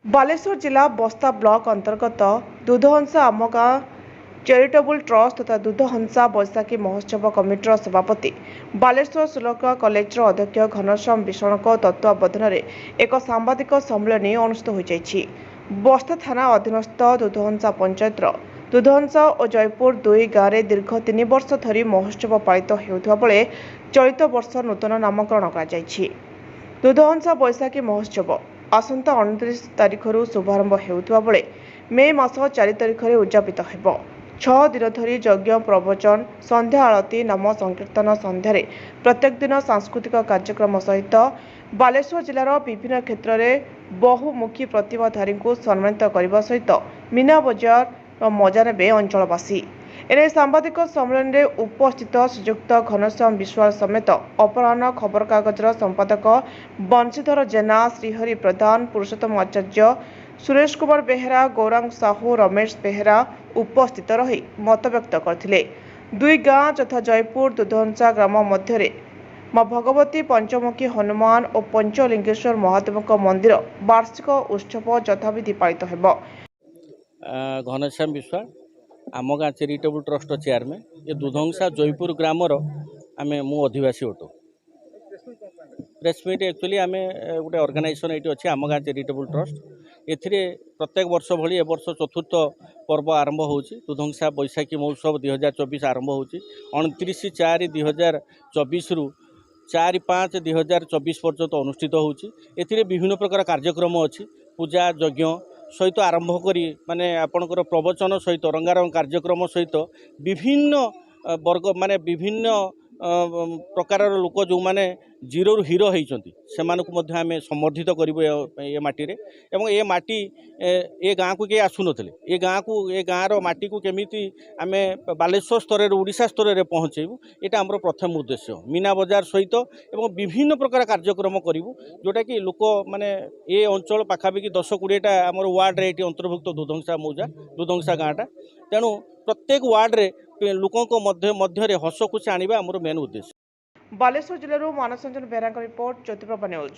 बालेश्वर जिला बस्ता ब्लॉक अंतर्गत दूधहंसा आम गाँ चैरिटेबल ट्रस्ट तथा दूधहंसा बैशाखी महोत्सव कमिटर सभापति बालेश्वर शुल्क कलेजर अध्यक्ष घनश्याम विष्णुक तत्वावधान में एक सांबादिक सम्मेलन अनुष्ठित हो बस्ता थाना अधीनस्थ दूधहंसा पंचायतर दूधहंसा और जयपुर दुई गाँव में दीर्घ 3 वर्ष धरी महोत्सव पालित होता बेले चलित वर्ष नूतन नामकरण कर दूधहंसा बैशाखी महोत्सव आसंता 29 तारिखर शुभारंभ होता बेले मे मास 4 तारिख में उद्यापित हो 6 दिन धरी यज्ञ प्रवचन संध्या आरती नाम संकीर्तन संध्यारे प्रत्येक दिन सांस्कृतिक कार्यक्रम सहित बालेश्वर जिलार विभिन्न क्षेत्र में बहुमुखी प्रतिभाधारी को सम्मानित करने सहित मीना बजार मजा ने अंचलवासी एने सांबादिक सम्मेलन में उपस्थित श्रीजुक्त घनश्याम विश्वास समेत अपराह्न खबर कागजर संपादक बंशीधर जेना श्रीहरि प्रधान पुरुषोत्तम आचार्य सुरेश कुमार बेहेरा गौरांग साहू रमेश बेहेरा उपस्थित रही मत व्यक्त करथिले। दुई गाँ तथा जयपुर दूधहंसा ग्राम मध्य मां भगवती पंचमुखी हनुमान और पंचलिंगेश्वर महादेव मंदिर वार्षिक उत्सव यथाविधि पालित हेबो। घनश्याम विश्वास आम गाँ चैरिटेबल ट्रस्ट चेयरमैन ये दूधहंसा जयपुर ग्रामर आम मु अधिवासी अटो प्रेसमिट एक्चुअली आम गोटे ऑर्गेनाइजेशन ये अच्छे आम गाँ चैरिटेबल ट्रस्ट एथिरे प्रत्येक वर्ष भली ए वर्ष चतुर्थ पर्व आरंभ होची दूधहंसा बैशाखी महोत्सव 2024 आरंभ होची 29/4/2024 रु 4/5/2024 पर्यंत अनुष्ठित होची एथिरे विभिन्न प्रकार कार्यक्रम अच्छी पूजा यज्ञ सहित आरंभ करी माने आपणकर प्रवचन सहित रंगारंग कार्यक्रम सहित विभिन्न वर्ग माने विभिन्न प्रकार लोक जो माने जीरो रु हीरो होती से आम समर्थित करूँ ये माटी रे एवं ये माटी ए गाँ को किए आसु नथिले ए गाँर माटी को केमिति आम बालेश्वर स्तर ओडिशा स्तर में पहुँचेबू यहाँ आमर प्रथम उद्देश्य मीना बजार सहित एवं विभिन्न प्रकार कार्यक्रम करूँ जोटा कि लोक माने ये अंचल पाखापाखि 10-20टा आमर वार्ड रे अंतर्भुक्त दूधहंसा मौजा दूधहंसा गाँटा तेणु प्रत्येक वार्ड रे लोकों मध्य हस खुशी आनिबा आमर मेन उद्देश्य। बालेश्वर जिले मानस रंजन बेहरा रिपोर्ट ज्योतिप्रभा न्यूज।